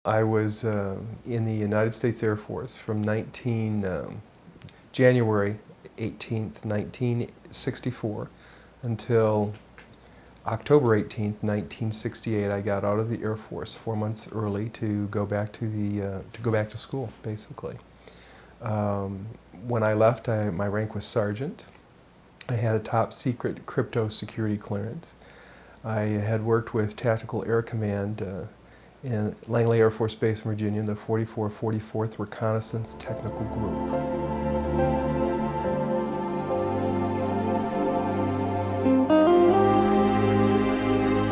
I was in the United States Air Force from January 18th, 1964 until October 18th, 1968. I got out of the Air Force 4 months early to go back to school, basically. When I left, my rank was Sergeant. I had a top secret crypto security clearance. I had worked with Tactical Air Command in Langley Air Force Base in Virginia, the 44th Reconnaissance Technical Group.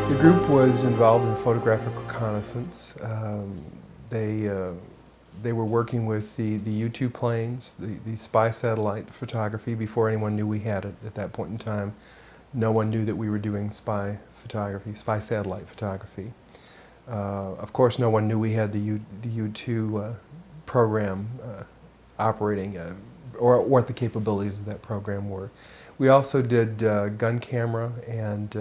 The group was involved in photographic reconnaissance. They were working with the U-2 planes, the spy satellite photography before anyone knew we had it at that point in time. No one knew that we were doing spy photography, spy satellite photography. Of course, no one knew we had the U-2 program operating, or what the capabilities of that program were. We also did gun camera and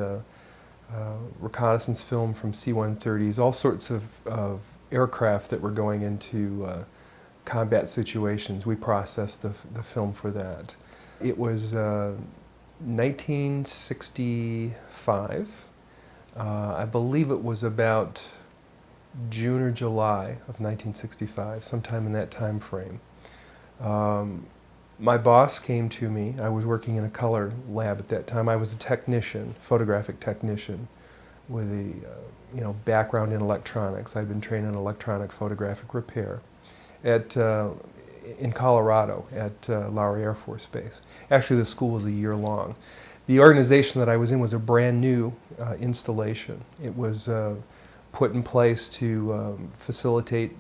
reconnaissance film from C-130s, all sorts of aircraft that were going into combat situations. We processed the film for that. It was 1965. I believe it was about June or July of 1965, sometime in that time frame. My boss came to me. I was working in a color lab at that time. I was a technician, photographic technician, with a background in electronics. I'd been trained in electronic photographic repair in Colorado at Lowry Air Force Base. Actually, the school was a year long. The organization that I was in was a brand new installation. It was put in place to facilitate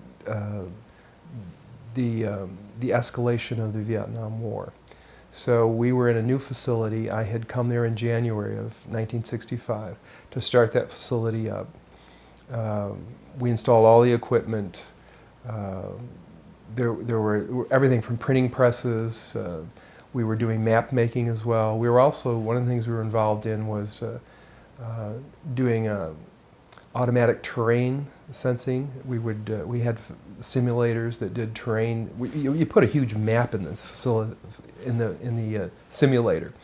the escalation of the Vietnam War. So we were in a new facility. I had come there in January of 1965 to start that facility up. We installed all the equipment. There were everything from printing presses. We were doing map making as well. We were also, one of the things we were involved in was doing automatic terrain sensing. We had simulators that did terrain. You put a huge map in the facility, in the simulator,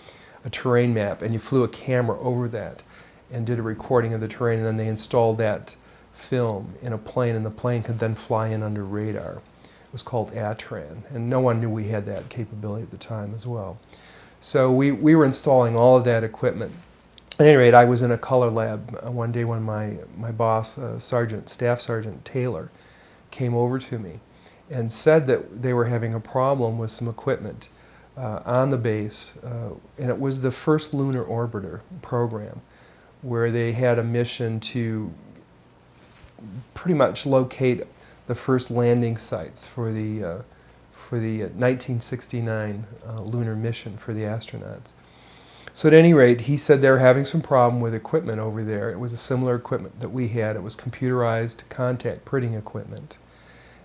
a terrain map, and you flew a camera over that and did a recording of the terrain, and then they installed that film in a plane, and the plane could then fly in under radar. It was called ATRAN, and no one knew we had that capability at the time as well. So we were installing all of that equipment. At any rate, I was in a color lab one day when my boss, Staff Sergeant Taylor, came over to me and said that they were having a problem with some equipment on the base, and it was the first lunar orbiter program, where they had a mission to pretty much locate the first landing sites for the 1969 lunar mission for the astronauts. So at any rate, he said they were having some problem with equipment over there. It was a similar equipment that we had. It was computerized contact printing equipment.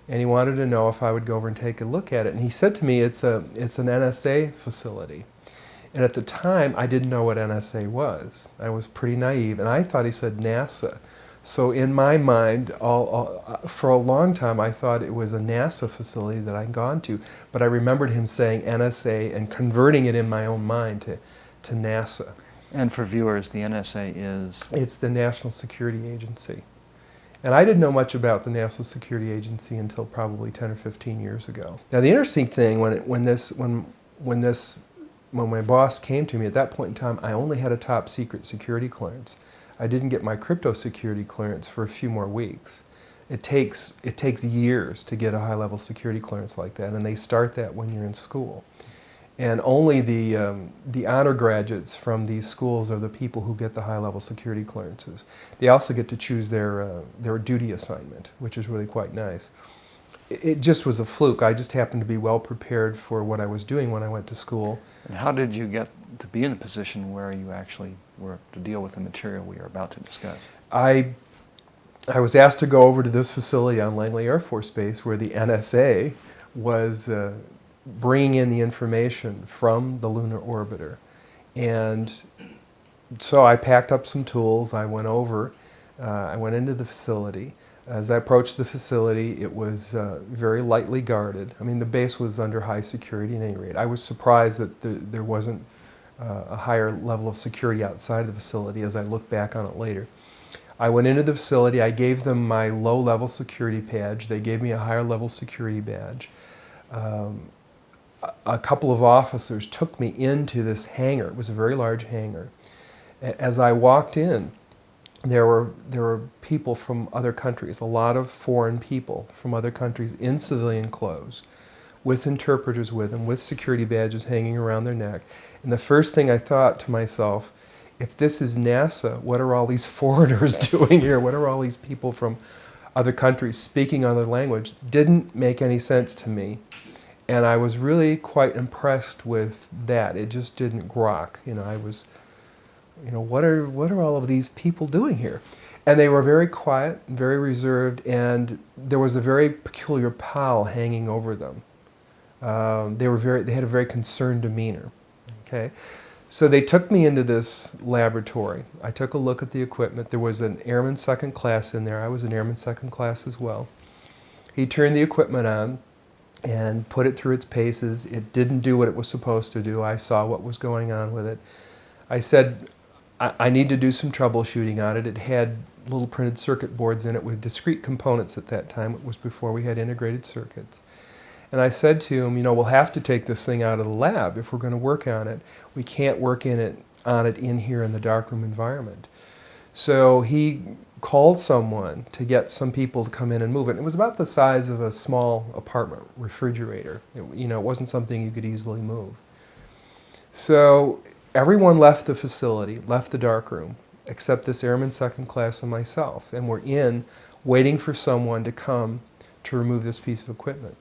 And he wanted to know if I would go over and take a look at it. And he said to me, it's an NSA facility. And at the time, I didn't know what NSA was. I was pretty naive, and I thought he said NASA. So in my mind, for a long time, I thought it was a NASA facility that I'd gone to. But I remembered him saying NSA and converting it in my own mind to NASA. And for viewers, the NSA is? It's the National Security Agency. And I didn't know much about the National Security Agency until probably 10 or 15 years ago. Now the interesting thing, when my boss came to me at that point in time, I only had a top secret security clearance. I didn't get my crypto security clearance for a few more weeks. It takes years to get a high-level security clearance like that, and they start that when you're in school. And only the honor graduates from these schools are the people who get the high-level security clearances. They also get to choose their duty assignment, which is really quite nice. It just was a fluke. I just happened to be well prepared for what I was doing when I went to school. And how did you get to be in a position where you actually were to deal with the material we are about to discuss? I was asked to go over to this facility on Langley Air Force Base where the NSA was bringing in the information from the lunar orbiter. And so I packed up some tools. I went over. I went into the facility. As I approached the facility, it was very lightly guarded. I mean, the base was under high security at any rate. I was surprised that there wasn't a higher level of security outside of the facility as I look back on it later. I went into the facility, I gave them my low-level security badge, they gave me a higher-level security badge. A couple of officers took me into this hangar. It was a very large hangar. As I walked in, there were people from other countries, a lot of foreign people from other countries in civilian clothes, with interpreters with them, with security badges hanging around their neck. And the first thing I thought to myself, if this is NASA, what are all these foreigners doing here? What are all these people from other countries speaking other language? Didn't make any sense to me. And I was really quite impressed with that. It just didn't grok. I was, what are all of these people doing here? And they were very quiet, very reserved, and there was a very peculiar pall hanging over them. They had a very concerned demeanor. Okay, so they took me into this laboratory. I took a look at the equipment. There was an airman second class in there. I was an airman second class as well. He turned the equipment on and put it through its paces. It didn't do what it was supposed to do. I saw what was going on with it. I said, I need to do some troubleshooting on it. It had little printed circuit boards in it with discrete components at that time. It was before we had integrated circuits. And I said to him, we'll have to take this thing out of the lab if we're going to work on it. We can't work on it in here in the darkroom environment. So he called someone to get some people to come in and move it. It was about the size of a small apartment refrigerator. It wasn't something you could easily move. So everyone left the facility, left the darkroom, except this airman second class and myself. And we're in, waiting for someone to come to remove this piece of equipment.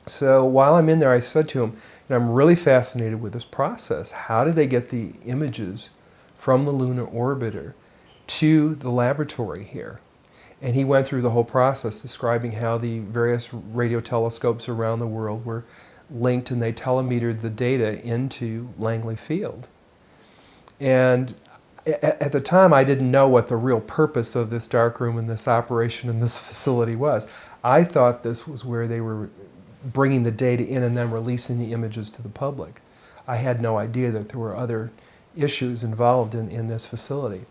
So while I'm in there, I said to him, I'm really fascinated with this process. How did they get the images from the lunar orbiter to the laboratory here? And he went through the whole process, describing how the various radio telescopes around the world were linked and they telemetered the data into Langley Field. And at the time, I didn't know what the real purpose of this darkroom and this operation in this facility was. I thought this was where they were bringing the data in and then releasing the images to the public. I had no idea that there were other issues involved in this facility.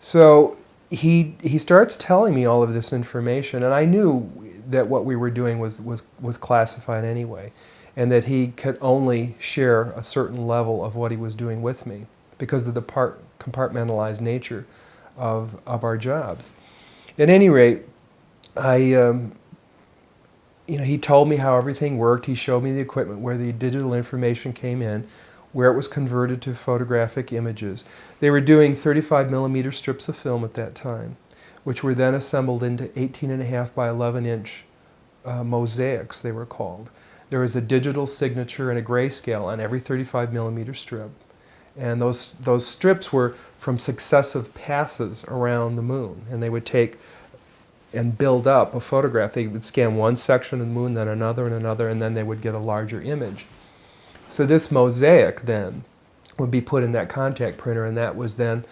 So he starts telling me all of this information, and I knew that what we were doing was classified anyway, and that he could only share a certain level of what he was doing with me because of the compartmentalized nature of our jobs. At any rate, he told me how everything worked. He showed me the equipment where the digital information came in, where it was converted to photographic images. They were doing 35 millimeter strips of film at that time, which were then assembled into 18.5 by 11 inch mosaics, they were called. There was a digital signature and a grayscale on every 35 millimeter strip. And those strips were from successive passes around the moon, and they would take and build up a photograph. They would scan one section of the moon, then another and another, and then they would get a larger image. So this mosaic then would be put in that contact printer, and that was then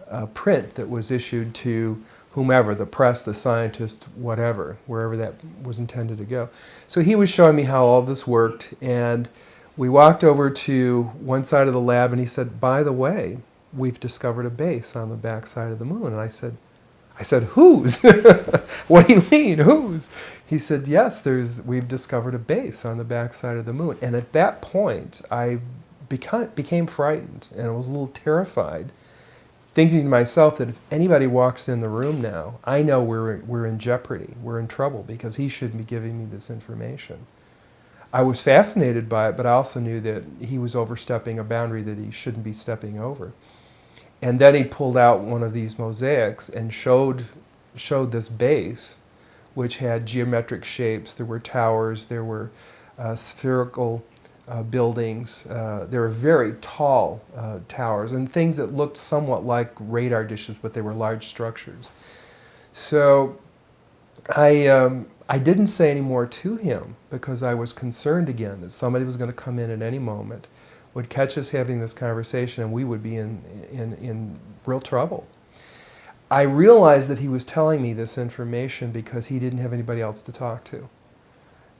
a print that was issued to whomever, the press, the scientist, whatever, wherever that was intended to go. So he was showing me how all this worked, and we walked over to one side of the lab, and he said, by the way, we've discovered a base on the back side of the moon. And I said, whose? What do you mean, whose? He said, yes, we've discovered a base on the backside of the moon. And at that point, I became frightened, and I was a little terrified, thinking to myself that if anybody walks in the room now, I know we're in jeopardy, we're in trouble, because he shouldn't be giving me this information. I was fascinated by it, but I also knew that he was overstepping a boundary that he shouldn't be stepping over. And then he pulled out one of these mosaics and showed this base, which had geometric shapes. There were towers, there were spherical buildings, there were very tall towers, and things that looked somewhat like radar dishes, but they were large structures. So I didn't say any more to him because I was concerned again that somebody was going to come in at any moment, would catch us having this conversation, and we would be in real trouble. I realized that he was telling me this information because he didn't have anybody else to talk to.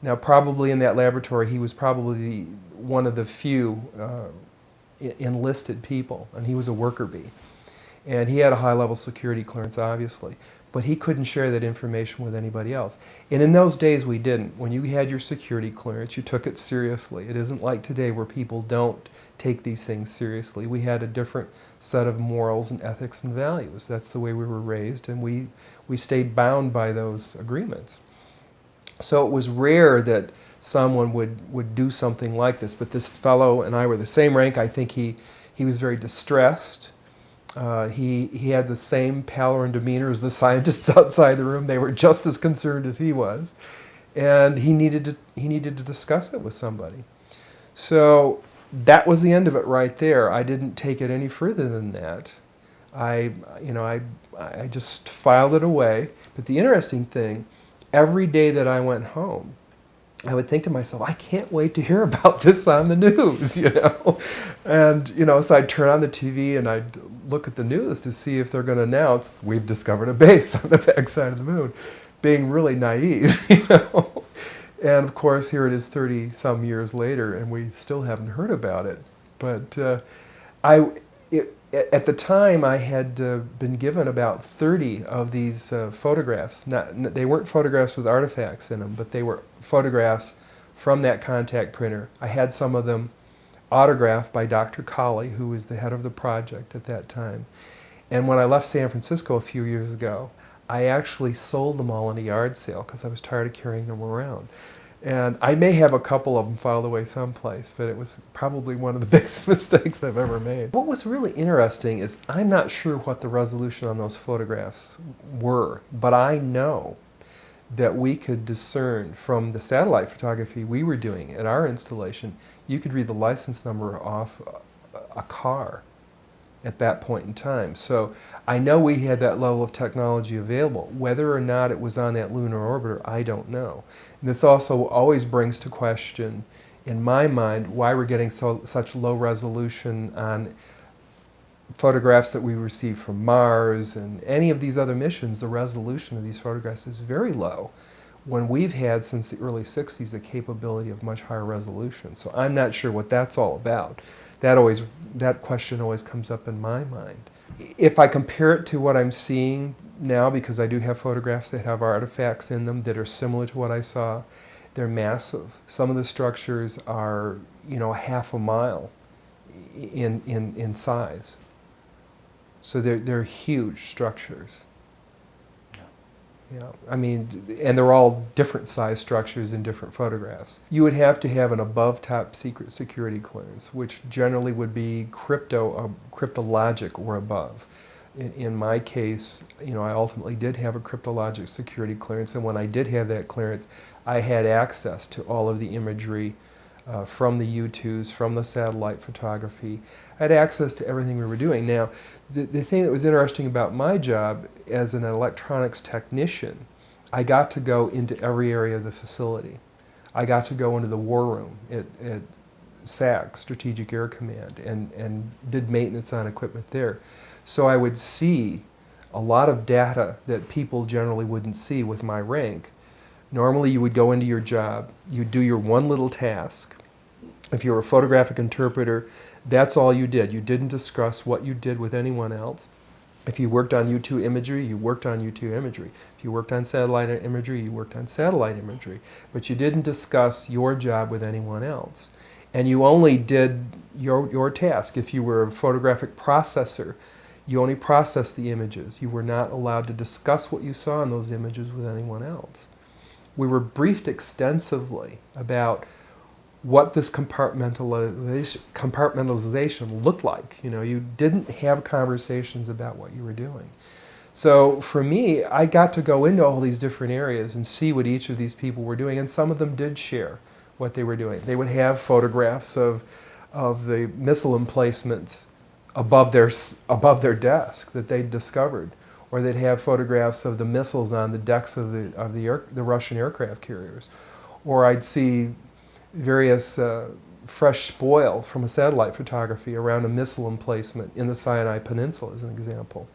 Now, probably in that laboratory, he was probably one of the few enlisted people, and he was a worker bee. And he had a high-level security clearance, obviously, but he couldn't share that information with anybody else. And in those days, we didn't. When you had your security clearance, you took it seriously. It isn't like today where people don't take these things seriously. We had a different set of morals and ethics and values. That's the way we were raised, and we stayed bound by those agreements. So it was rare that someone would do something like this, but this fellow and I were the same rank. I think he was very distressed. He had the same pallor and demeanor as the scientists outside the room. They were just as concerned as he was, and he needed to discuss it with somebody. So that was the end of it right there. I didn't take it any further than that. I just filed it away. But the interesting thing, every day that I went home, I would think to myself, I can't wait to hear about this on the news, And, so I'd turn on the TV and I'd look at the news to see if they're going to announce, we've discovered a base on the backside of the moon, being really naive, And of course, here it is 30-some years later, and we still haven't heard about it. But at the time, I had been given about 30 of these photographs. They weren't photographs with artifacts in them, but they were photographs from that contact printer. I had some of them autographed by Dr. Colley, who was the head of the project at that time. And when I left San Francisco a few years ago, I actually sold them all in a yard sale because I was tired of carrying them around. And I may have a couple of them filed away someplace, but it was probably one of the biggest mistakes I've ever made. What was really interesting is I'm not sure what the resolution on those photographs were, but I know that we could discern from the satellite photography we were doing at our installation, you could read the license number off a car at that point in time. So I know we had that level of technology available. Whether or not it was on that lunar orbiter, I don't know. And this also always brings to question, in my mind, why we're getting such low resolution on photographs that we receive from Mars and any of these other missions. The resolution of these photographs is very low, when we've had, since the early 60s, the capability of much higher resolution. So I'm not sure what that's all about. That question always comes up in my mind. If I compare it to what I'm seeing now, because I do have photographs that have artifacts in them that are similar to what I saw, they're massive. Some of the structures are, half a mile in size. So they're huge structures. Yeah, and they're all different size structures in different photographs. You would have to have an above top secret security clearance, which generally would be cryptologic or above. In my case, I ultimately did have a cryptologic security clearance, and when I did have that clearance, I had access to all of the imagery from the U-2s, from the satellite photography. I had access to everything we were doing. Now, the thing that was interesting about my job as an electronics technician, I got to go into every area of the facility. I got to go into the war room at SAC, Strategic Air Command, and did maintenance on equipment there. So I would see a lot of data that people generally wouldn't see with my rank. Normally you would go into your job, you'd do your one little task. If you were a photographic interpreter, that's all you did. You didn't discuss what you did with anyone else. If you worked on U2 imagery, you worked on U2 imagery. If you worked on satellite imagery, you worked on satellite imagery. But you didn't discuss your job with anyone else. And you only did your task. If you were a photographic processor, you only processed the images. You were not allowed to discuss what you saw in those images with anyone else. We were briefed extensively about what this compartmentalization looked like. You didn't have conversations about what you were doing. So for me, I got to go into all these different areas and see what each of these people were doing, and some of them did share what they were doing. They would have photographs of the missile emplacements above their desk that they'd discovered, or they'd have photographs of the missiles on the decks of the Russian aircraft carriers, or I'd see various fresh spoil from a satellite photography around a missile emplacement in the Sinai Peninsula, as an example.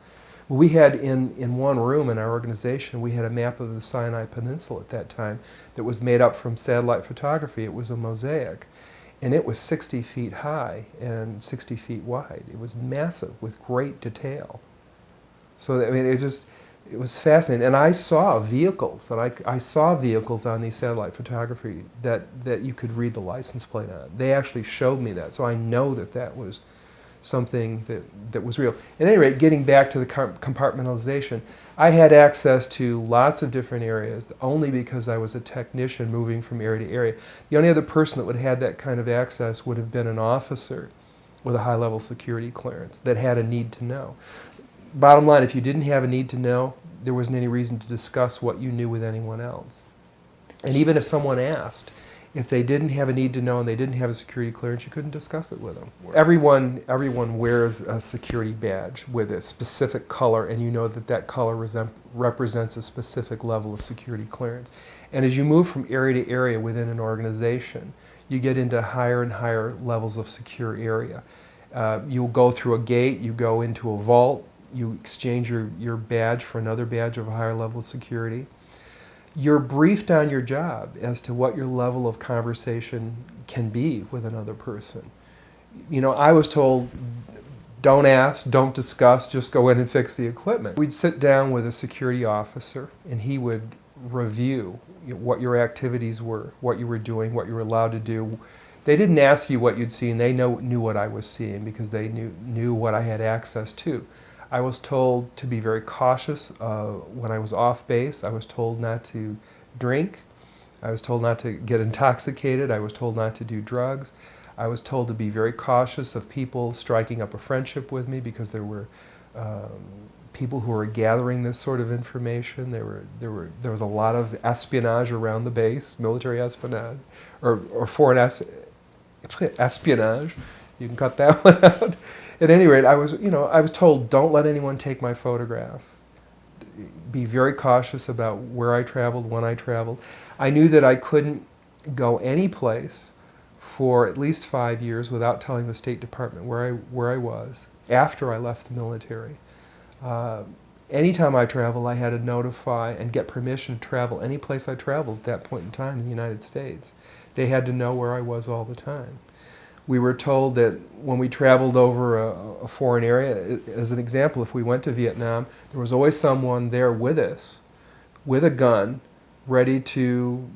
We had in one room in our organization, we had a map of the Sinai Peninsula at that time that was made up from satellite photography. It was a mosaic. And it was 60 feet high and 60 feet wide. It was massive with great detail. So, I mean, it was fascinating. And I saw vehicles, and I saw vehicles on these satellite photography that you could read the license plate on. They actually showed me that, so I know that that was something that was real. At any rate, getting back to the compartmentalization, I had access to lots of different areas only because I was a technician moving from area to area. The only other person that would have had that kind of access would have been an officer with a high-level security clearance that had a need to know. Bottom line, if you didn't have a need to know, there wasn't any reason to discuss what you knew with anyone else. And even if someone asked, if they didn't have a need to know and they didn't have a security clearance, you couldn't discuss it with them. Everyone wears a security badge with a specific color, and you know that that color represents a specific level of security clearance. And as you move from area to area within an organization, you get into higher and higher levels of secure area. You'll go through a gate, you go into a vault, you exchange your badge for another badge of a higher level of security. You're briefed on your job as to what your level of conversation can be with another person. You know, I was told, don't ask, don't discuss, just go in and fix the equipment. We'd sit down with a security officer, and he would review what your activities were, what you were doing, what you were allowed to do. They didn't ask you what you'd seen, they knew what I was seeing because they knew what I had access to. I was told to be very cautious when I was off base. I was told not to drink. I was told not to get intoxicated. I was told not to do drugs. I was told to be very cautious of people striking up a friendship with me because there were people who were gathering this sort of information. There was a lot of espionage around the base, military espionage, or foreign espionage. You can cut that one out. At any rate, I was told, don't let anyone take my photograph. Be very cautious about where I traveled, when I traveled. I knew that I couldn't go any place for at least 5 years without telling the State Department where I was after I left the military. Anytime I traveled, I had to notify and get permission to travel any place I traveled at that point in time in the United States. They had to know where I was all the time. We were told that when we traveled over a foreign area, as an example, if we went to Vietnam, there was always someone there with us, with a gun, ready to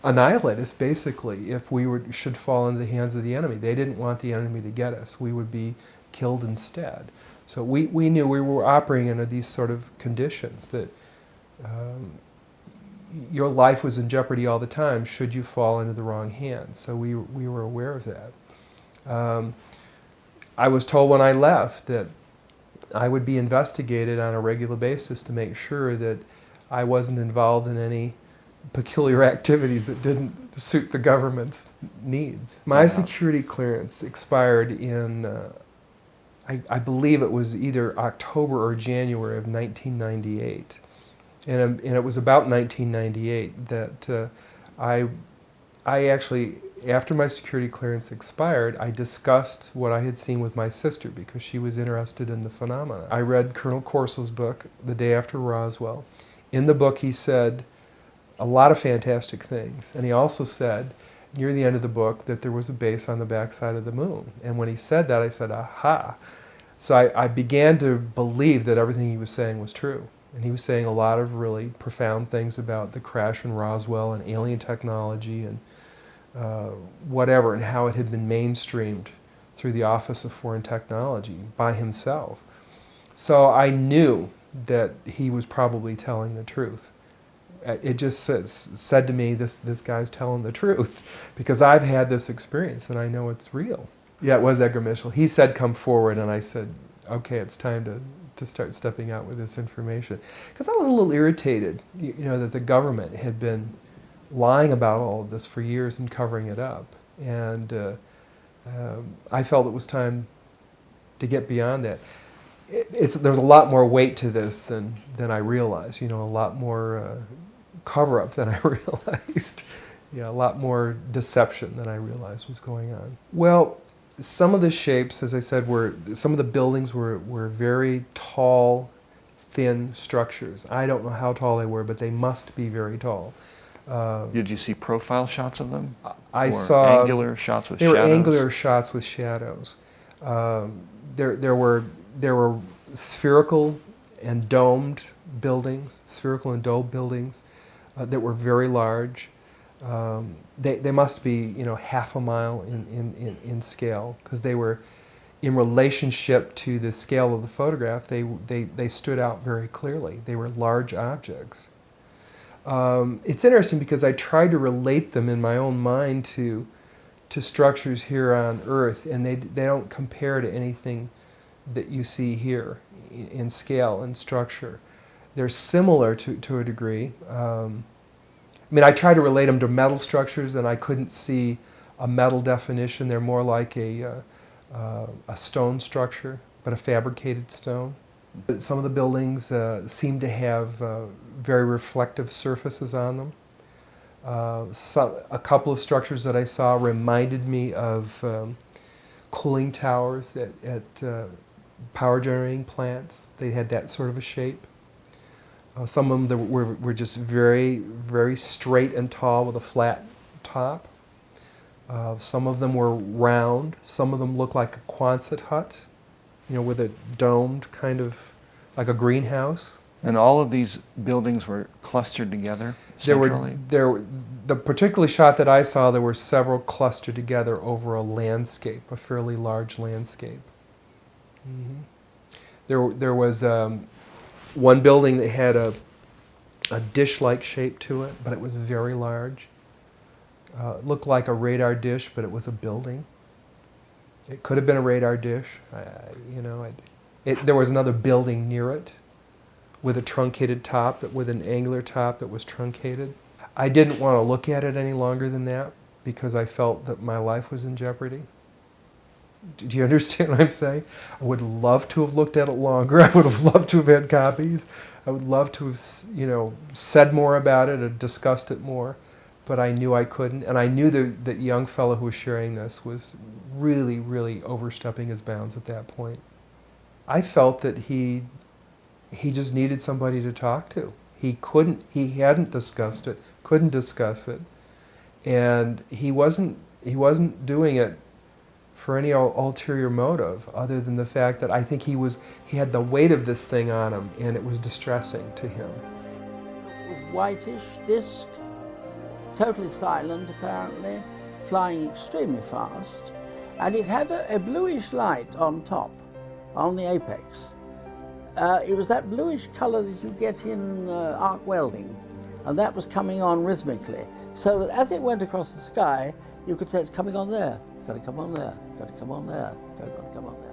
annihilate us, basically, if we should fall into the hands of the enemy. They didn't want the enemy to get us. We would be killed instead. So we knew we were operating under these sort of conditions, that your life was in jeopardy all the time should you fall into the wrong hands. So we were aware of that. I was told when I left that I would be investigated on a regular basis to make sure that I wasn't involved in any peculiar activities that didn't suit the government's needs. My security clearance expired in, I believe it was either October or January of 1998. And it was about 1998 that I actually, after my security clearance expired, I discussed what I had seen with my sister because she was interested in the phenomena. I read Colonel Corso's book, The Day After Roswell. In the book he said a lot of fantastic things, and he also said near the end of the book that there was a base on the backside of the moon. And when he said that, I said, aha. So I began to believe that everything he was saying was true. And he was saying a lot of really profound things about the crash in Roswell and alien technology and whatever, and how it had been mainstreamed through the Office of Foreign Technology by himself. So I knew that he was probably telling the truth. It just said to me, this guy's telling the truth, because I've had this experience and I know it's real. Yeah, it was Edgar Mitchell. He said, come forward, and I said, okay, it's time to start stepping out with this information. Because I was a little irritated, that the government had been lying about all of this for years and covering it up. And I felt it was time to get beyond that. There's a lot more weight to this than I realized, a lot more cover-up than I realized. Yeah, a lot more deception than I realized was going on. Well, some of the shapes, as I said, some of the buildings were very tall thin structures. I don't know how tall they were, but they must be very tall. Did you see profile shots of them? I or saw angular shots with they shadows? were angular shots with shadows. There were spherical and domed buildings, that were very large. They must be, half a mile in scale, because they were, in relationship to the scale of the photograph, they stood out very clearly. They were large objects. It's interesting because I tried to relate them in my own mind to structures here on Earth, and they don't compare to anything that you see here in scale and structure. They're similar to a degree. I tried to relate them to metal structures, and I couldn't see a metal definition. They're more like a stone structure, but a fabricated stone. Some of the buildings seem to have very reflective surfaces on them. A couple of structures that I saw reminded me of cooling towers at power generating plants. They had that sort of a shape. Some of them were just very, very straight and tall with a flat top. Some of them were round. Some of them looked like a Quonset hut, with a domed kind of, like a greenhouse. And all of these buildings were clustered together centrally? The particular shot that I saw, there were several clustered together over a landscape, a fairly large landscape. Mm-hmm. There was one building that had a dish-like shape to it, but it was very large. It looked like a radar dish, but it was a building. It could have been a radar dish. There was another building near it with a truncated top, with an angular top that was truncated. I didn't want to look at it any longer than that because I felt that my life was in jeopardy. Do you understand what I'm saying? I would love to have looked at it longer. I would have loved to have had copies. I would love to have, said more about it or discussed it more, but I knew I couldn't. And I knew that young fellow who was sharing this was really, really overstepping his bounds at that point. I felt that he just needed somebody to talk to. He hadn't discussed it, couldn't discuss it, and he wasn't doing it for any ulterior motive other than the fact that I think he had the weight of this thing on him, and it was distressing to him. It was whitish disc, totally silent apparently, flying extremely fast, and it had a bluish light on top, on the apex. It was that bluish colour that you get in arc welding, and that was coming on rhythmically, so that as it went across the sky, you could say it's coming on there, got to come on there, got to come on there, got to come on there.